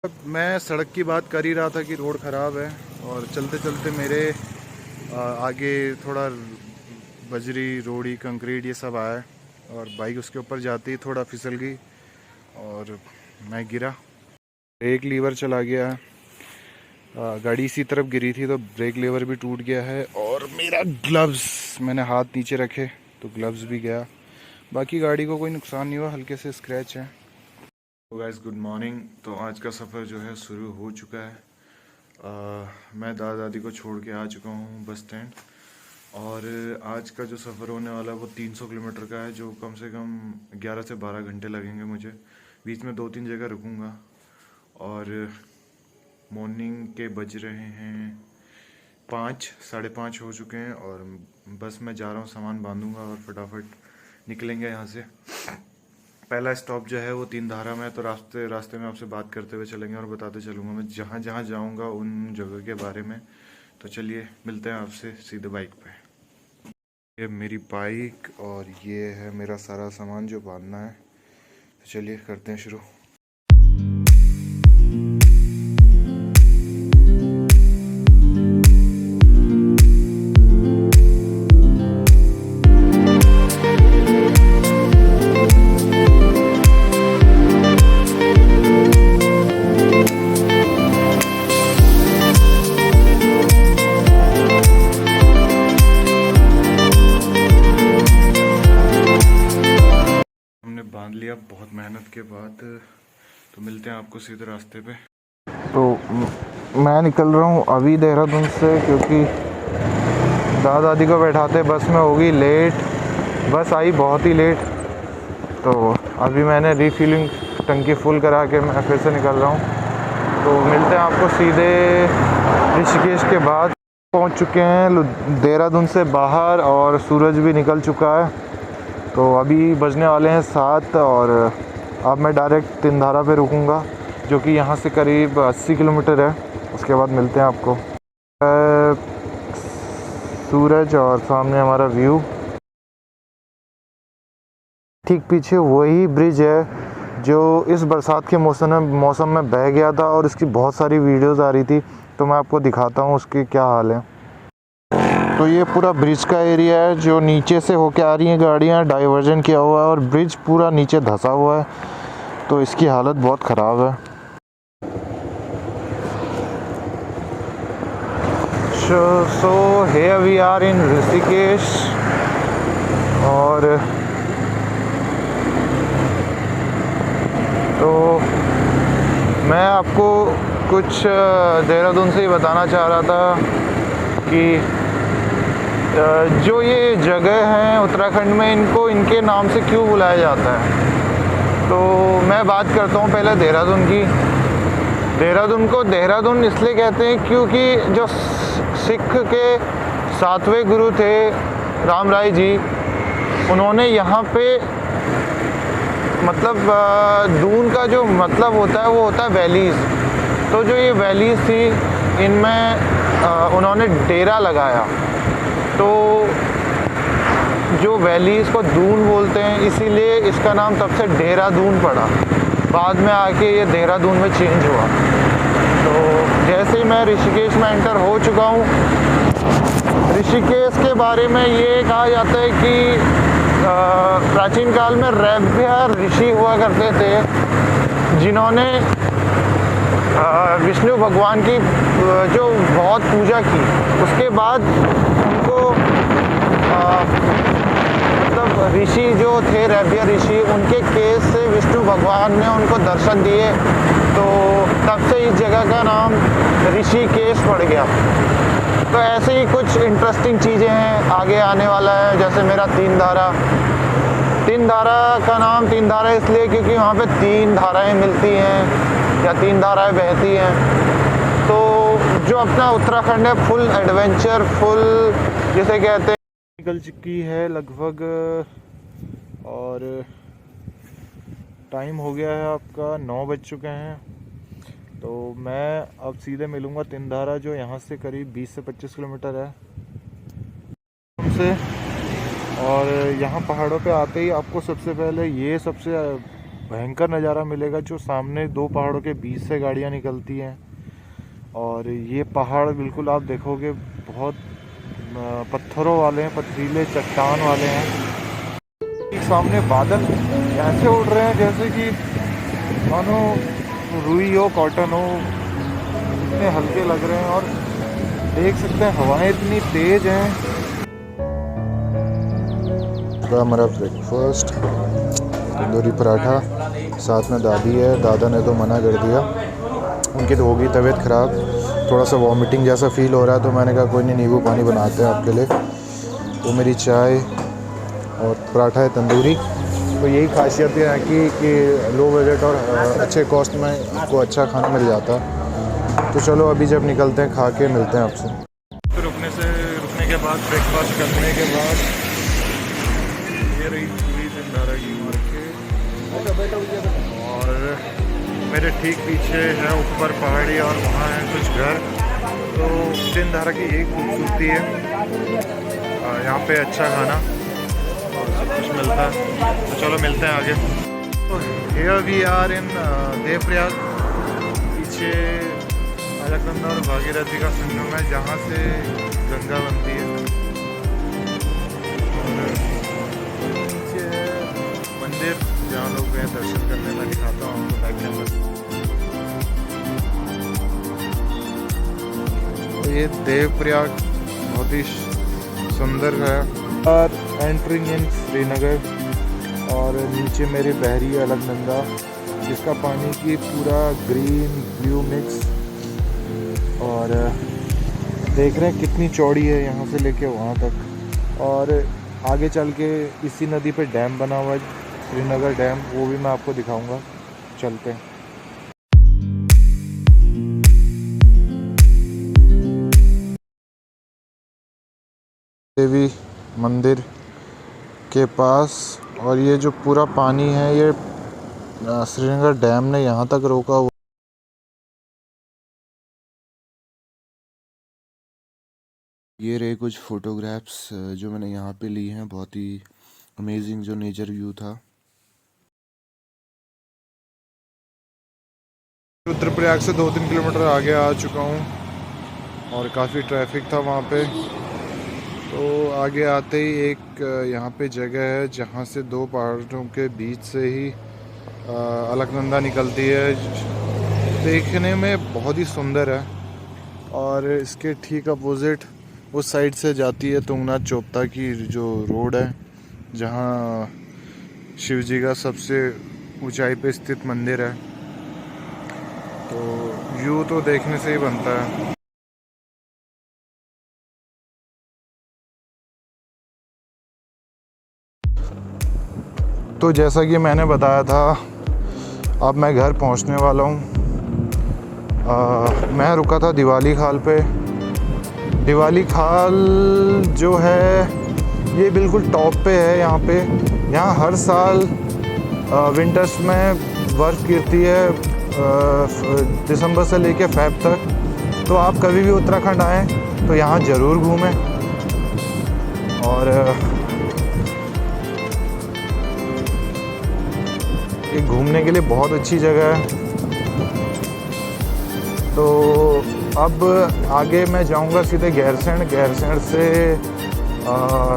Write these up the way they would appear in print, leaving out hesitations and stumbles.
मैं सड़क की बात कर ही रहा था कि रोड ख़राब है और चलते चलते मेरे आगे थोड़ा बजरी रोड़ी कंक्रीट ये सब आया और बाइक उसके ऊपर जाती ही थोड़ा फिसल गई और मैं गिरा। ब्रेक लीवर चला गया है। गाड़ी इसी तरफ गिरी थी तो ब्रेक लीवर भी टूट गया है और मेरा ग्लव्स, मैंने हाथ नीचे रखे तो ग्लव्स भी गया। बाकी गाड़ी को कोई नुकसान नहीं हुआ, हल्के से स्क्रैच है। तो गाइस गुड मॉर्निंग। तो आज का सफ़र जो है शुरू हो चुका है। मैं दादा दादी को छोड़ के आ चुका हूँ बस स्टैंड और आज का जो सफ़र होने वाला है वो 300 किलोमीटर का है, जो कम से कम 11 से 12 घंटे लगेंगे मुझे। बीच में 2-3 जगह रुकूंगा और मॉर्निंग के बज रहे हैं 5, 5:30 हो चुके हैं और बस मैं जा रहा हूँ, सामान बांधूंगा और फटाफट निकलेंगे यहाँ से। पहला स्टॉप जो है वो तीन धारा में है, तो रास्ते में आपसे बात करते हुए चलेंगे और बताते चलूँगा मैं जहाँ जहाँ जाऊँगा उन जगह के बारे में। तो चलिए मिलते हैं आपसे सीधे बाइक पे। ये मेरी बाइक और ये है मेरा सारा सामान जो बांधना है। तो चलिए करते हैं शुरू। बांध लिया बहुत मेहनत के बाद। तो मिलते हैं आपको सीधे रास्ते पे। तो मैं निकल रहा हूँ अभी देहरादून से, क्योंकि दादा दादी को बैठाते बस में होगी लेट। बस आई बहुत ही लेट, तो अभी मैंने रीफिलिंग टंकी फुल करा के मैं फिर से निकल रहा हूँ। तो मिलते हैं आपको सीधे ऋषिकेश के बाद। पहुँच चुके हैं देहरादून से बाहर और सूरज भी निकल चुका है। तो अभी बजने वाले हैं 7 और अब मैं डायरेक्ट तिनधारा पे रुकूंगा, जो कि यहाँ से करीब 80 किलोमीटर है। उसके बाद मिलते हैं आपको। सूरज और सामने हमारा व्यू। ठीक पीछे वही ब्रिज है जो इस बरसात के मौसम में बह गया था और इसकी बहुत सारी वीडियोस आ रही थी, तो मैं आपको दिखाता हूँ उसकी क्या हाल है। तो ये पूरा ब्रिज का एरिया है, जो नीचे से होके आ रही हैं गाड़ियाँ, डाइवर्जन किया हुआ है और ब्रिज पूरा नीचे धंसा हुआ है, तो इसकी हालत बहुत ख़राब है। So here we are in Rishikesh और तो मैं आपको कुछ देहरादून से ही बताना चाह रहा था कि जो ये जगह हैं उत्तराखंड में, इनको इनके नाम से क्यों बुलाया जाता है। तो मैं बात करता हूँ पहले देहरादून की। देहरादून को देहरादून इसलिए कहते हैं क्योंकि जो सिख के 7वें गुरु थे राम राय जी, उन्होंने यहाँ पे मतलब दून का जो मतलब होता है वो होता है वैलीज़। तो जो ये वैलीज़ थी इनमें उन्होंने डेरा लगाया, तो जो वैलीज़ को दून बोलते हैं, इसीलिए इसका नाम तब से देहरादून पड़ा। बाद में आके ये देहरादून में चेंज हुआ। तो जैसे ही मैं ऋषिकेश में एंटर हो चुका हूँ, ऋषिकेश के बारे में ये कहा जाता है कि प्राचीन काल में रैभ्य ऋषि हुआ करते थे, जिन्होंने विष्णु भगवान की जो बहुत पूजा की। उसके बाद उनको मतलब ऋषि जो थे रैभ्य ऋषि, उनके केस से विष्णु भगवान ने उनको दर्शन दिए, तो तब से इस जगह का नाम ऋषिकेश पड़ गया। तो ऐसे ही कुछ इंटरेस्टिंग चीज़ें हैं, आगे आने वाला है। जैसे मेरा तीन धारा का नाम तीन धारा इसलिए क्योंकि वहाँ पे 3 धाराएं मिलती हैं या 3 धाराएं बहती हैं। तो जो अपना उत्तराखंड है फुल एडवेंचर, फुल जिसे कहते हैं, निकल चुकी है लगभग और टाइम हो गया है आपका 9 बज चुके हैं। तो मैं अब सीधे मिलूँगा तिनधारा, जो यहाँ से करीब 20 से 25 किलोमीटर है हमसे। और यहाँ पहाड़ों पे आते ही आपको सबसे पहले ये सबसे भयंकर नज़ारा मिलेगा। जो सामने दो पहाड़ों के बीच से गाड़ियाँ निकलती हैं और ये पहाड़ बिल्कुल आप देखोगे बहुत पत्थरों वाले हैं, पथरीले चट्टान वाले हैं। एक सामने बादल ऐसे उड़ रहे हैं जैसे कि मानो रुई हो, कॉटन हो, इतने हल्के लग रहे हैं। और देख सकते हैं हवाएं इतनी तेज हैं। हमारा ब्रेकफास्ट तंदूरी पराठा, साथ में दादी है। दादा ने तो मना कर दिया, उनकी तो होगी तबीयत ख़राब, थोड़ा सा वॉमिटिंग जैसा फ़ील हो रहा है। तो मैंने कहा कोई नहीं, नींबू पानी बनाते हैं आपके लिए। तो मेरी चाय और पराठा है तंदूरी। तो यही खासियत है कि लो बजट और अच्छे कॉस्ट में आपको अच्छा खाना मिल जाता है। तो चलो अभी जब निकलते हैं खा के मिलते हैं आपसे। तो रुकने के बाद ब्रेकफास्ट करने के बाद ये रही पूरी जिंदारा की मार्केट और मेरे ठीक पीछे है ऊपर पहाड़ी और वहाँ है कुछ घर। तो जिंदारा की यही खूबसूरती है, यहाँ पे अच्छा खाना और सब कुछ मिलता है। तो चलो मिलते हैं आगे। तो here we are in Devprayag. पीछे अलकनंदा और भागीरथी का संगम है जहाँ से गंगा बनती है। नीचे मंदिर जहाँ लोग गए दर्शन करने। मैं दिखाता हूँ आपको बैक कैमरा। तो ये देवप्रयाग बहुत ही सुंदर है। और एंट्रिंग इन श्रीनगर और नीचे मेरी बहरी अलकनंदा, जिसका पानी की पूरा ग्रीन ब्लू मिक्स। और देख रहे हैं कितनी चौड़ी है यहाँ से लेके वहाँ तक। और आगे चल के इसी नदी पे डैम बना हुआ है, श्रीनगर डैम, वो भी मैं आपको दिखाऊंगा। चलते हैं। देवी मंदिर के पास, और ये जो पूरा पानी है ये श्रीनगर डैम ने यहाँ तक रोका हुआ। ये रहे कुछ फोटोग्राफ्स जो मैंने यहाँ पे ली हैं। बहुत ही अमेजिंग जो नेचर व्यू था। रुद्रप्रयाग से 2-3 किलोमीटर आगे आ चुका हूँ और काफ़ी ट्रैफिक था वहाँ पे। तो आगे आते ही एक यहाँ पे जगह है जहाँ से दो पहाड़ों के बीच से ही अलकनंदा निकलती है। देखने में बहुत ही सुंदर है। और इसके ठीक अपोजिट उस साइड से जाती है तुंगनाथ चोपता की जो रोड है, जहाँ शिव जी का सबसे ऊंचाई पे स्थित मंदिर है। तो व्यू तो देखने से ही बनता है। तो जैसा कि मैंने बताया था, अब मैं घर पहुंचने वाला हूं। मैं रुका था दिवाली खाल पे। दिवाली खाल जो है ये बिल्कुल टॉप पे है यहाँ पे। यहाँ हर साल विंटर्स में बर्फ़ गिरती है दिसंबर से लेके फ़ेब तक। तो आप कभी भी उत्तराखंड आएँ तो यहाँ ज़रूर घूमें। और ये घूमने के लिए बहुत अच्छी जगह है। तो अब आगे मैं जाऊंगा सीधे गैरसैंण। गैरसैंण से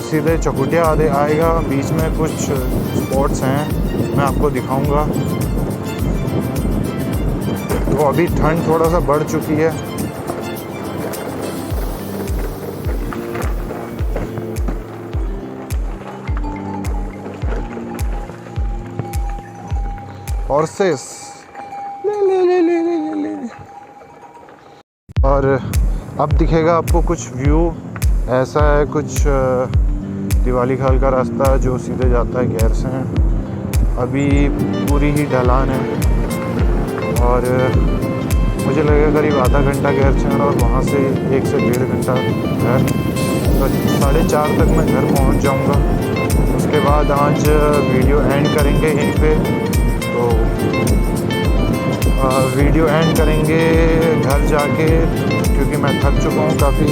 सीधे चकुटिया आएगा। बीच में कुछ स्पॉट्स हैं, मैं आपको दिखाऊंगा। तो अभी ठंड थोड़ा सा बढ़ चुकी है। हॉर्सेस और अब दिखेगा आपको कुछ व्यू ऐसा है। कुछ दिवाली खाल का रास्ता जो सीधे जाता है गैरसैंण। अभी पूरी ही ढलान है और मुझे लगेगा करीब आधा घंटा गैरसैंण और वहाँ से 1 से 1.5 घंटा घर। तो 4:30 तक मैं घर पहुँच जाऊँगा। उसके बाद आज वीडियो एंड करेंगे यहीं पे। तो वीडियो एंड करेंगे घर जाके, क्योंकि मैं थक चुका हूँ काफ़ी।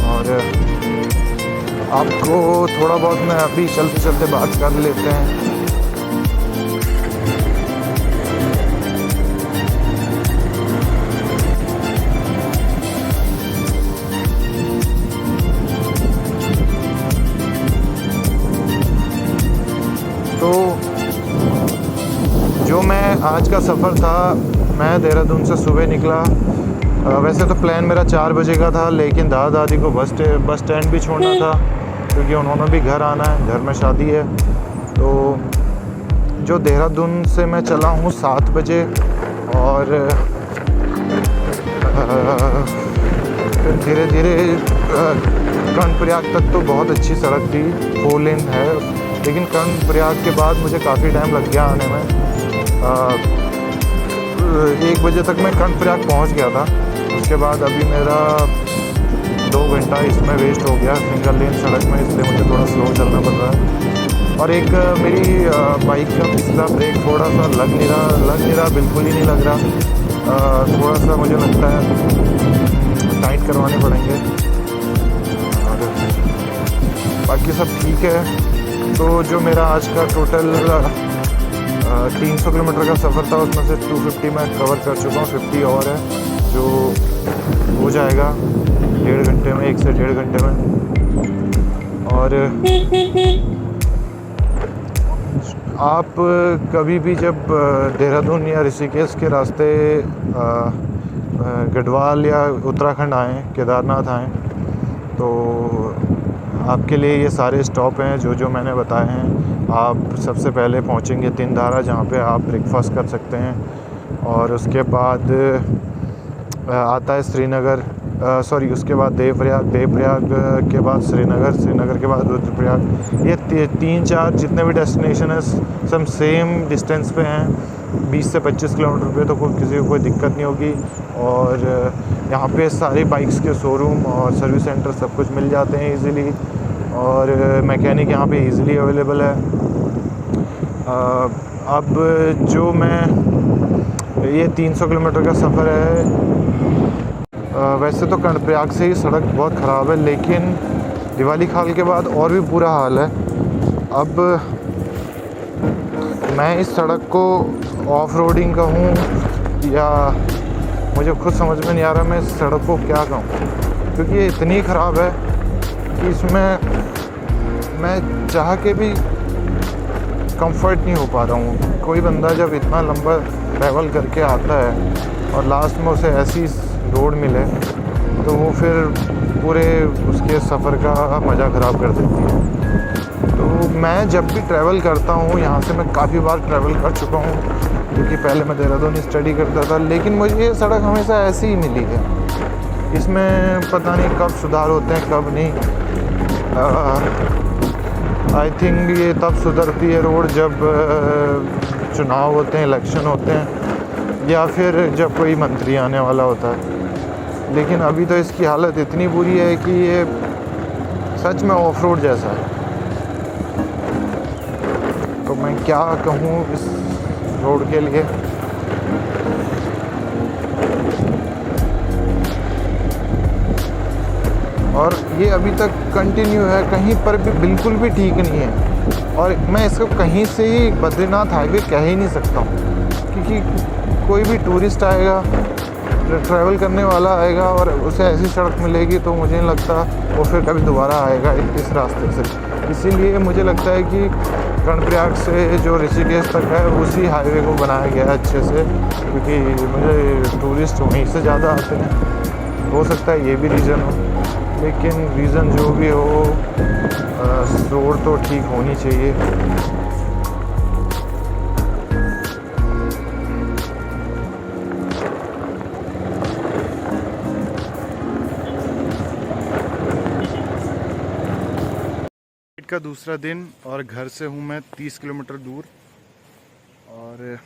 और आपको थोड़ा बहुत मैं अभी चलते चलते बात कर लेते हैं। का सफ़र था। मैं देहरादून से सुबह निकला। वैसे तो प्लान मेरा 4 बजे का था, लेकिन दादा दादी को बस स्टैंड भी छोड़ना था क्योंकि उन्होंने भी घर आना है, घर में शादी है। तो जो देहरादून से मैं चला हूँ 7 बजे और फिर धीरे धीरे कर्णप्रयाग तक तो बहुत अच्छी सड़क थी, 4 लेन है, लेकिन कर्णप्रयाग के बाद मुझे काफ़ी टाइम लग गया आने में। 1 बजे तक मैं कर्णप्रयाग पहुंच गया था। उसके बाद अभी मेरा 2 घंटा इसमें वेस्ट हो गया सिंगल लेन सड़क में, इसलिए मुझे थोड़ा स्लो चलना पड़ रहा है। और एक मेरी बाइक का पिछला ब्रेक थोड़ा सा लग नहीं रहा, बिल्कुल ही नहीं लग रहा। थोड़ा सा मुझे लगता है टाइट करवाने पड़ेंगे और बाकी सब ठीक है। तो जो मेरा आज का टोटल 300 किलोमीटर का सफ़र था, उसमें से 250 मैं कवर कर चुका हूँ। 50 और है जो हो जाएगा 1.5 घंटे में, 1 से 1.5 घंटे में। और आप कभी भी जब देहरादून या ऋषिकेश के रास्ते गढ़वाल या उत्तराखंड आएँ, केदारनाथ आएँ, तो आपके लिए ये सारे स्टॉप हैं जो मैंने बताए हैं। आप सबसे पहले पहुंचेंगे तीनधारा, जहाँ पे आप ब्रेकफास्ट कर सकते हैं। और उसके बाद आता है श्रीनगर, उसके बाद देवप्रयाग के बाद श्रीनगर के बाद रुद्रप्रयाग। ये 3-4 जितने भी डेस्टिनेशन है सब सेम डिस्टेंस पे हैं, 20 से 25 किलोमीटर पे, तो किसी को कोई दिक्कत नहीं होगी। और यहाँ पे सारी बाइक्स के शोरूम और सर्विस सेंटर सब कुछ मिल जाते हैं इजीली, और मैकेनिक यहाँ पे इजीली अवेलेबल है। अब जो मैं ये 300 किलोमीटर का सफ़र है, वैसे तो कर्णप्रयाग से ही सड़क बहुत ख़राब है, लेकिन दिवाली खाल के बाद और भी बुरा हाल है। अब मैं इस सड़क को ऑफ रोडिंग कहूँ या मुझे खुद समझ में नहीं आ रहा मैं इस सड़क को क्या कहूँ, क्योंकि ये इतनी ख़राब है कि इसमें मैं चाह के भी कंफर्ट नहीं हो पा रहा हूँ। कोई बंदा जब इतना लंबा ट्रैवल करके आता है और लास्ट में उसे ऐसी रोड मिले, तो वो फिर पूरे उसके सफ़र का मज़ा ख़राब कर देती है। तो मैं जब भी ट्रैवल करता हूँ, यहाँ से मैं काफ़ी बार ट्रैवल कर चुका हूँ, क्योंकि पहले मैं देहरादून स्टडी करता था, लेकिन मुझे ये सड़क हमेशा ऐसी ही मिली है। इसमें पता नहीं कब सुधार होते हैं कब नहीं। आई थिंक ये तब सुधरती है रोड जब चुनाव होते हैं, इलेक्शन होते हैं, या फिर जब कोई मंत्री आने वाला होता है। लेकिन अभी तो इसकी हालत इतनी बुरी है कि ये सच में ऑफ रोड जैसा है। तो मैं क्या कहूँ इस रोड के लिए। और ये अभी तक कंटिन्यू है, कहीं पर भी बिल्कुल भी ठीक नहीं है। और मैं इसको कहीं से ही बद्रीनाथ हाईवे कह ही नहीं सकता हूँ, क्योंकि कोई भी टूरिस्ट आएगा, ट्रैवल करने वाला आएगा और उसे ऐसी सड़क मिलेगी तो मुझे नहीं लगता वो फिर कभी दोबारा आएगा इस रास्ते से। इसीलिए मुझे लगता है कि कर्णप्रयाग से जो ऋषिकेश तक है उसी हाईवे को बनाया गया है अच्छे से, क्योंकि मुझे टूरिस्ट वहीं से ज़्यादा आते हैं। हो सकता है ये भी रीज़न हो, लेकिन रीज़न जो भी हो, रोड तो ठीक होनी चाहिए। का दूसरा दिन और घर से हूँ मैं 30 किलोमीटर दूर, और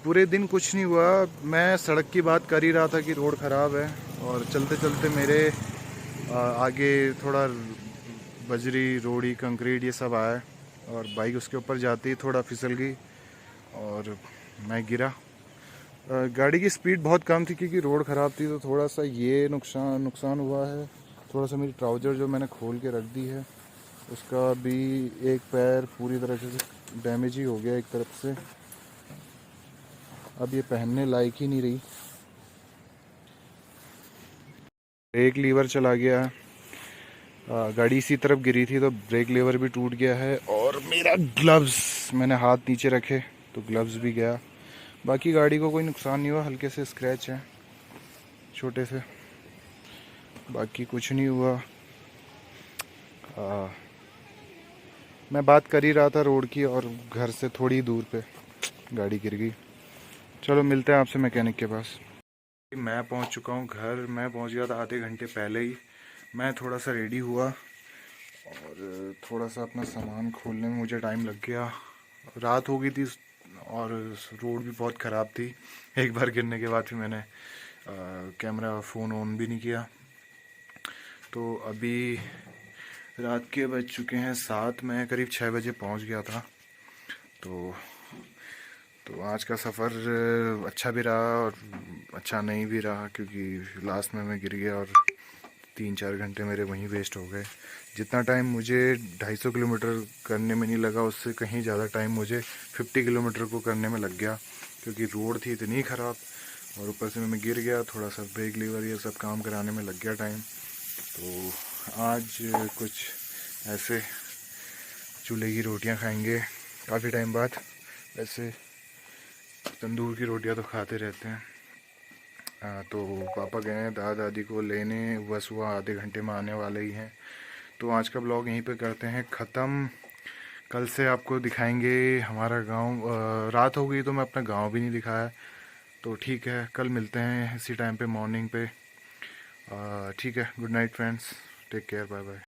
पूरे दिन कुछ नहीं हुआ। मैं सड़क की बात कर ही रहा था कि रोड ख़राब है, और चलते चलते मेरे आगे थोड़ा बजरी, रोड़ी, कंक्रीट ये सब आया, और बाइक उसके ऊपर जाती थोड़ा फिसल गई और मैं गिरा। गाड़ी की स्पीड बहुत कम थी क्योंकि रोड ख़राब थी, तो थोड़ा सा ये नुकसान हुआ है। थोड़ा सा मेरी ट्राउज़र जो मैंने खोल के रख दी है, उसका भी एक पैर पूरी तरह से डैमेज ही हो गया एक तरफ से। अब ये पहनने लायक ही नहीं रही। ब्रेक लीवर चला गया, गाड़ी इसी तरफ गिरी थी तो ब्रेक लीवर भी टूट गया है। और मेरा ग्लव्स, मैंने हाथ नीचे रखे तो ग्लव्स भी गया। बाकी गाड़ी को कोई नुकसान नहीं हुआ, हल्के से स्क्रैच है छोटे से, बाकी कुछ नहीं हुआ। मैं बात कर ही रहा था रोड की और घर से थोड़ी दूर पे गाड़ी गिर गई। चलो मिलते हैं आपसे मैकेनिक के पास। मैं पहुंच चुका हूं घर, मैं पहुंच गया था आधे घंटे पहले ही। मैं थोड़ा सा रेडी हुआ और थोड़ा सा अपना सामान खोलने में मुझे टाइम लग गया। रात हो गई थी और रोड भी बहुत ख़राब थी। एक बार गिरने के बाद फिर मैंने कैमरा फ़ोन ऑन भी नहीं किया। तो अभी रात के बज चुके हैं 7, मैं करीब 6 बजे पहुंच गया था। तो आज का सफ़र अच्छा भी रहा और अच्छा नहीं भी रहा, क्योंकि लास्ट में मैं गिर गया और 3-4 घंटे मेरे वहीं वेस्ट हो गए। जितना टाइम मुझे 250 किलोमीटर करने में नहीं लगा, उससे कहीं ज़्यादा टाइम मुझे 50 किलोमीटर को करने में लग गया, क्योंकि रोड थी इतनी ख़राब और ऊपर से मैं गिर गया। थोड़ा सा ब्रेक लीवर ये सब काम कराने में लग गया टाइम। तो आज कुछ ऐसे चूल्हे की रोटियां खाएंगे काफ़ी टाइम बाद। वैसे तंदूर की रोटियां तो खाते रहते हैं। तो पापा गए हैं दादा दादी को लेने, बस वो आधे घंटे में आने वाले ही हैं। तो आज का ब्लॉग यहीं पे करते हैं ख़त्म। कल से आपको दिखाएंगे हमारा गांव। रात हो गई तो मैं अपना गांव भी नहीं दिखाया, तो ठीक है कल मिलते हैं इसी टाइम पे मॉर्निंग पे। ठीक है, good night friends, take care, bye bye.